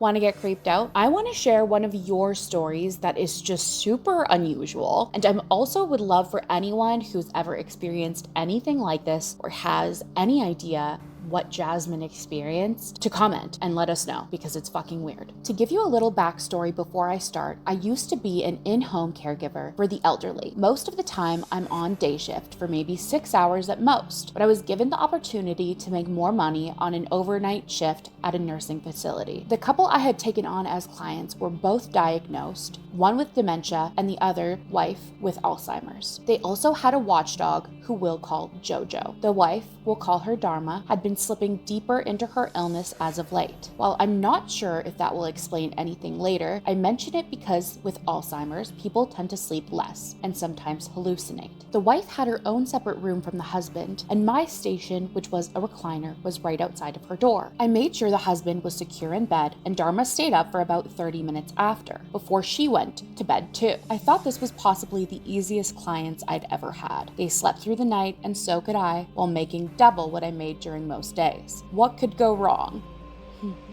Want to get creeped out? I want to share one of your stories that is just super unusual. And I also would love for anyone who's ever experienced anything like this or has any idea what Jasmyn experienced to comment and let us know because it's fucking weird. To give you a little backstory before I start, I used to be an in-home caregiver for the elderly. Most of the time, I'm on day shift for maybe 6 hours at most, but I was given the opportunity to make more money on an overnight shift at a nursing facility. The couple I had taken on as clients were both diagnosed, one with dementia and the other wife with Alzheimer's. They also had a watchdog who we'll call Jojo. The wife, we'll call her Dharma, had been slipping deeper into her illness as of late. While I'm not sure if that will explain anything later, I mention it because with Alzheimer's, people tend to sleep less and sometimes hallucinate. The wife had her own separate room from the husband, and my station, which was a recliner, was right outside of her door. I made sure the husband was secure in bed, and Dharma stayed up for about 30 minutes after, before she went to bed too. I thought this was possibly the easiest clients I'd ever had. They slept through the night, and so could I, while making double what I made during most days. What could go wrong?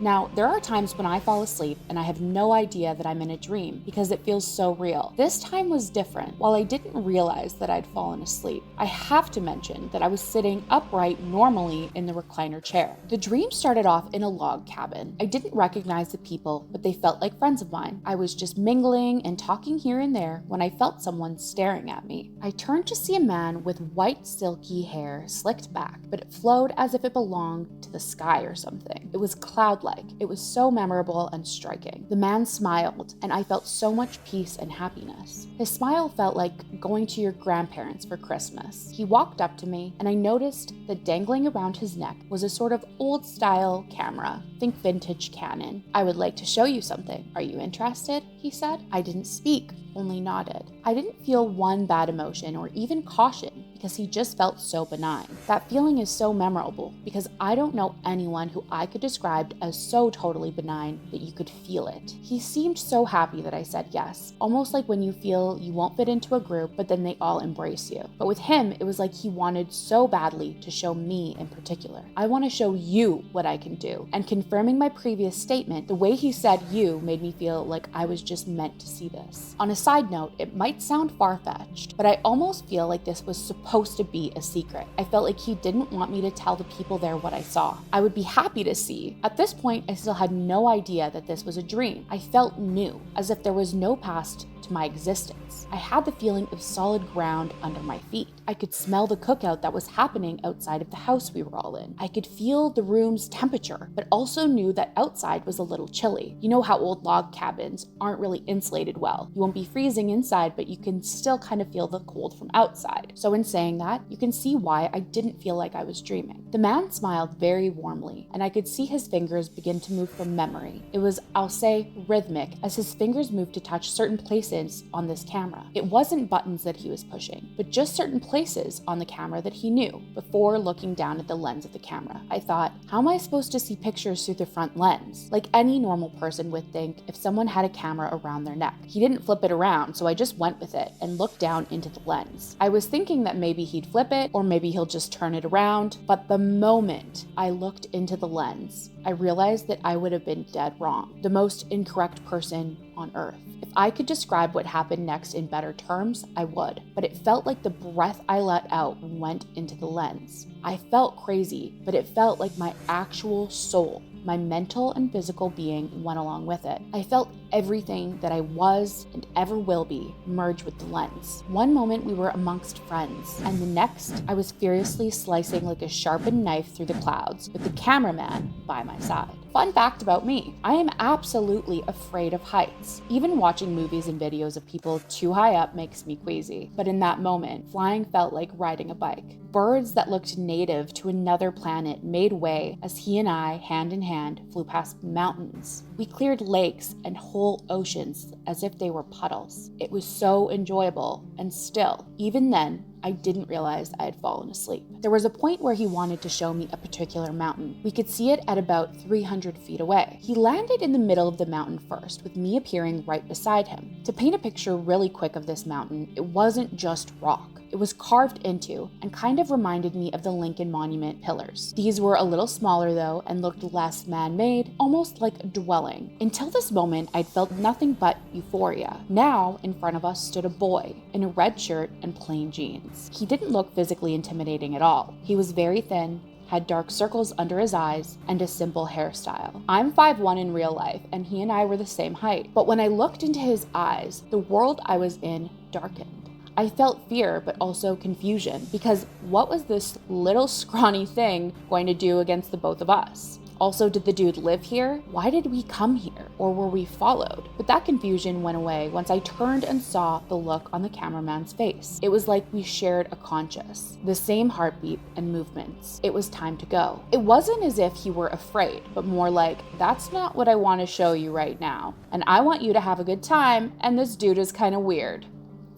Now, there are times when I fall asleep and I have no idea that I'm in a dream because it feels so real. This time was different. While I didn't realize that I'd fallen asleep, I have to mention that I was sitting upright normally in the recliner chair. The dream started off in a log cabin. I didn't recognize the people, but they felt like friends of mine. I was just mingling and talking here and there when I felt someone staring at me. I turned to see a man with white silky hair slicked back, but it flowed as if it belonged to the sky or something. It was cloud-like. It was so memorable and striking. The man smiled, and I felt so much peace and happiness. His smile felt like going to your grandparents for Christmas. He walked up to me, and I noticed that dangling around his neck was a sort of old-style camera. Think vintage Canon. "I would like to show you something. Are you interested?" he said. I didn't speak, only nodded. I didn't feel one bad emotion or even caution because he just felt so benign. That feeling is so memorable because I don't know anyone who I could describe as so totally benign that you could feel it. He seemed so happy that I said yes, almost like when you feel you won't fit into a group, but then they all embrace you. But with him, it was like he wanted so badly to show me in particular. "I want to show you what I can do." And confirming my previous statement, the way he said "you" made me feel like I was just meant to see this. On a side note, it might sound far-fetched, but I almost feel like this was supposed to be a secret. I felt like he didn't want me to tell the people there what I saw. I would be happy to see. At this point, I still had no idea that this was a dream. I felt new, as if there was no past to my existence. I had the feeling of solid ground under my feet. I could smell the cookout that was happening outside of the house we were all in. I could feel the room's temperature, but also knew that outside was a little chilly. You know how old log cabins aren't really insulated well. You won't be freezing inside, but you can still kind of feel the cold from outside. So in saying that, you can see why I didn't feel like I was dreaming. The man smiled very warmly, and I could see his fingers begin to move from memory. It was, I'll say, rhythmic, as his fingers moved to touch certain places on this camera. It wasn't buttons that he was pushing, but just certain places on the camera that he knew before looking down at the lens of the camera. I thought, how am I supposed to see pictures through the front lens? Like any normal person would think if someone had a camera around their neck. He didn't flip it around, so I just went with it and looked down into the lens. I was thinking that maybe he'd flip it or maybe he'll just turn it around, but the moment I looked into the lens, I realized that I would have been dead wrong, the most incorrect person on earth. If I could describe what happened next in better terms, I would, but it felt like the breath I let out went into the lens. I felt crazy, but it felt like my actual soul, my mental and physical being went along with it. I felt everything that I was and ever will be merge with the lens. One moment we were amongst friends, and the next I was furiously slicing like a sharpened knife through the clouds with the cameraman by my side. Fun fact about me, I am absolutely afraid of heights. Even watching movies and videos of people too high up makes me queasy. But in that moment, flying felt like riding a bike. Birds that looked native to another planet made way as he and I, hand in hand, flew past mountains. We cleared lakes and whole oceans as if they were puddles. It was so enjoyable, and still, even then, I didn't realize I had fallen asleep. There was a point where he wanted to show me a particular mountain. We could see it at about 300 feet away. He landed in the middle of the mountain first, with me appearing right beside him. To paint a picture really quick of this mountain, it wasn't just rock. It was carved into and kind of reminded me of the Lincoln Monument pillars. These were a little smaller though and looked less man-made, almost like a dwelling. Until this moment, I'd felt nothing but euphoria. Now, in front of us stood a boy in a red shirt and plain jeans. He didn't look physically intimidating at all. He was very thin, had dark circles under his eyes, and a simple hairstyle. I'm 5'1" in real life, and he and I were the same height. But when I looked into his eyes, the world I was in darkened. I felt fear, but also confusion, because what was this little scrawny thing going to do against the both of us? Also, did the dude live here? Why did we come here? Or were we followed? But that confusion went away once I turned and saw the look on the cameraman's face. It was like we shared a conscious, the same heartbeat and movements. It was time to go. It wasn't as if he were afraid, but more like, that's not what I want to show you right now. And I want you to have a good time, and this dude is kind of weird.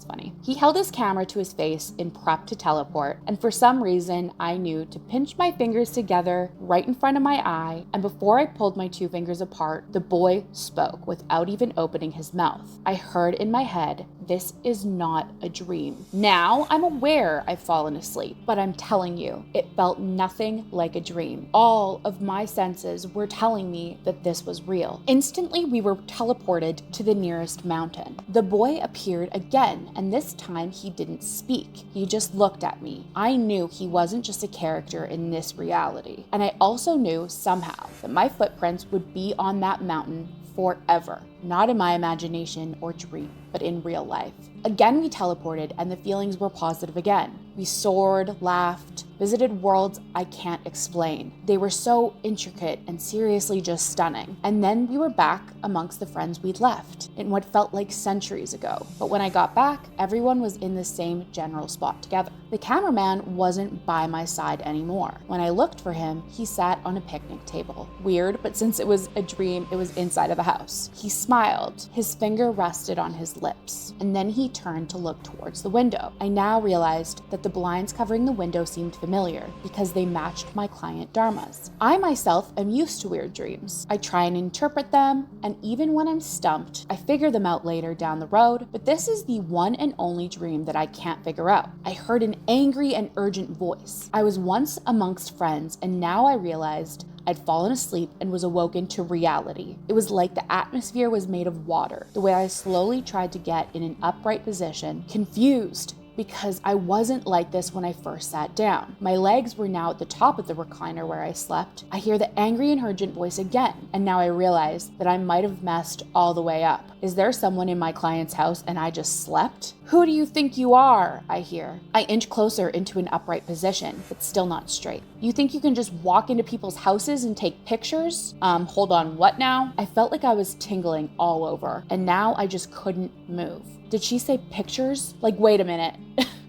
Funny. He held his camera to his face in prep to teleport, and for some reason, I knew to pinch my fingers together right in front of my eye, and before I pulled my two fingers apart, the boy spoke without even opening his mouth. I heard in my head, this is not a dream. Now, I'm aware I've fallen asleep, but I'm telling you, it felt nothing like a dream. All of my senses were telling me that this was real. Instantly, we were teleported to the nearest mountain. The boy appeared again, and this time he didn't speak. He just looked at me. I knew he wasn't just a character in this reality. And I also knew somehow that my footprints would be on that mountain forever. Not in my imagination or dream, but in real life. Again, we teleported and the feelings were positive again. We soared, laughed, visited worlds I can't explain. They were so intricate and seriously just stunning. And then we were back amongst the friends we'd left in what felt like centuries ago. But when I got back, everyone was in the same general spot together. The cameraman wasn't by my side anymore. When I looked for him, he sat on a picnic table. Weird, but since it was a dream, it was inside of the house. He smiled. His finger rested on his lips, and then he turned to look towards the window. I now realized that the blinds covering the window seemed familiar because they matched my client Dharma's. I myself am used to weird dreams. I try and interpret them, and even when I'm stumped, I figure them out later down the road, but this is the one and only dream that I can't figure out. I heard an angry and urgent voice. I was once amongst friends, and now I realized I'd fallen asleep and was awoken to reality. It was like the atmosphere was made of water. The way I slowly tried to get in an upright position, confused, because I wasn't like this when I first sat down. My legs were now at the top of the recliner where I slept. I hear the angry and urgent voice again, and now I realize that I might have messed all the way up. Is there someone in my client's house and I just slept? Who do you think you are? I hear. I inch closer into an upright position, but still not straight. You think you can just walk into people's houses and take pictures? Hold on, what now? I felt like I was tingling all over, and now I just couldn't move. Did she say pictures? Like, wait a minute.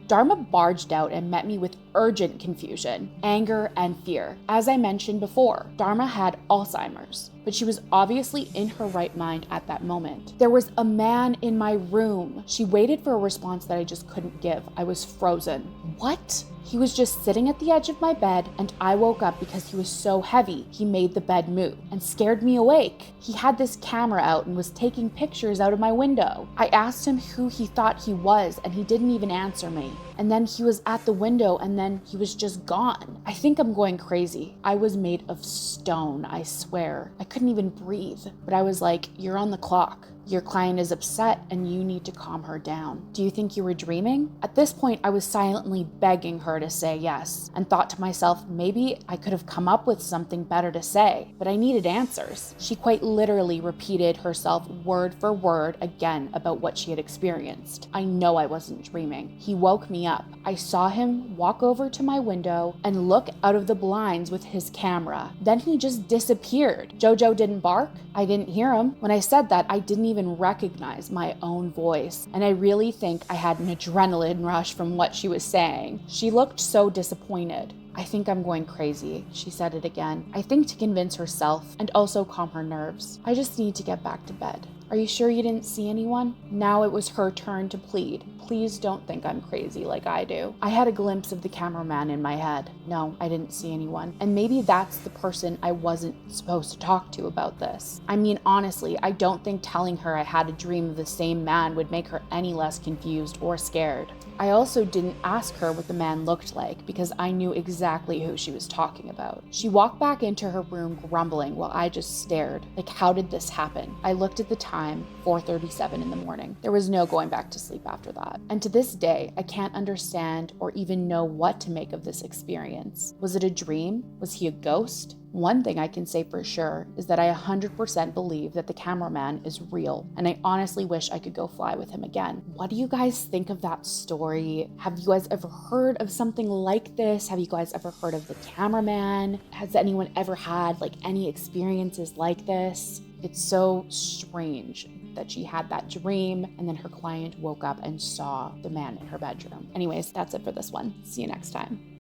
Dharma barged out and met me with urgent confusion, anger, and fear. As I mentioned before, Dharma had Alzheimer's, but she was obviously in her right mind at that moment. There was a man in my room. She waited for a response that I just couldn't give. I was frozen. What? He was just sitting at the edge of my bed, and I woke up because he was so heavy. He made the bed move and scared me awake. He had this camera out and was taking pictures out of my window. I asked him who he thought he was, and he didn't even answer me. And then he was at the window, and then he was just gone. I think I'm going crazy. I was made of stone, I swear. I couldn't even breathe. But I was like, you're on the clock. Your client is upset and you need to calm her down. Do you think you were dreaming? At this point, I was silently begging her to say yes and thought to myself, maybe I could have come up with something better to say, but I needed answers. She quite literally repeated herself word for word again about what she had experienced. I know I wasn't dreaming. He woke me up. I saw him walk over to my window and look out of the blinds with his camera. Then he just disappeared. Jojo didn't bark. I didn't hear him. When I said that, I didn't even recognize my own voice, and I really think I had an adrenaline rush from what she was saying. She looked so disappointed. I think I'm going crazy, she said it again. I think to convince herself and also calm her nerves. I just need to get back to bed. Are you sure you didn't see anyone? Now it was her turn to plead. Please don't think I'm crazy like I do. I had a glimpse of the cameraman in my head. No, I didn't see anyone. And maybe that's the person I wasn't supposed to talk to about this. I mean, honestly, I don't think telling her I had a dream of the same man would make her any less confused or scared. I also didn't ask her what the man looked like because I knew exactly who she was talking about. She walked back into her room grumbling while I just stared. Like, how did this happen? I looked at the time, 4:37 in the morning. There was no going back to sleep after that. And to this day, I can't understand or even know what to make of this experience. Was it a dream? Was he a ghost? One thing I can say for sure is that I 100% believe that the cameraman is real, and I honestly wish I could go fly with him again. What do you guys think of that story? Have you guys ever heard of something like this? Have you guys ever heard of the cameraman? Has anyone ever had like any experiences like this? It's so strange that she had that dream and then her client woke up and saw the man in her bedroom. Anyways, that's it for this one. See you next time.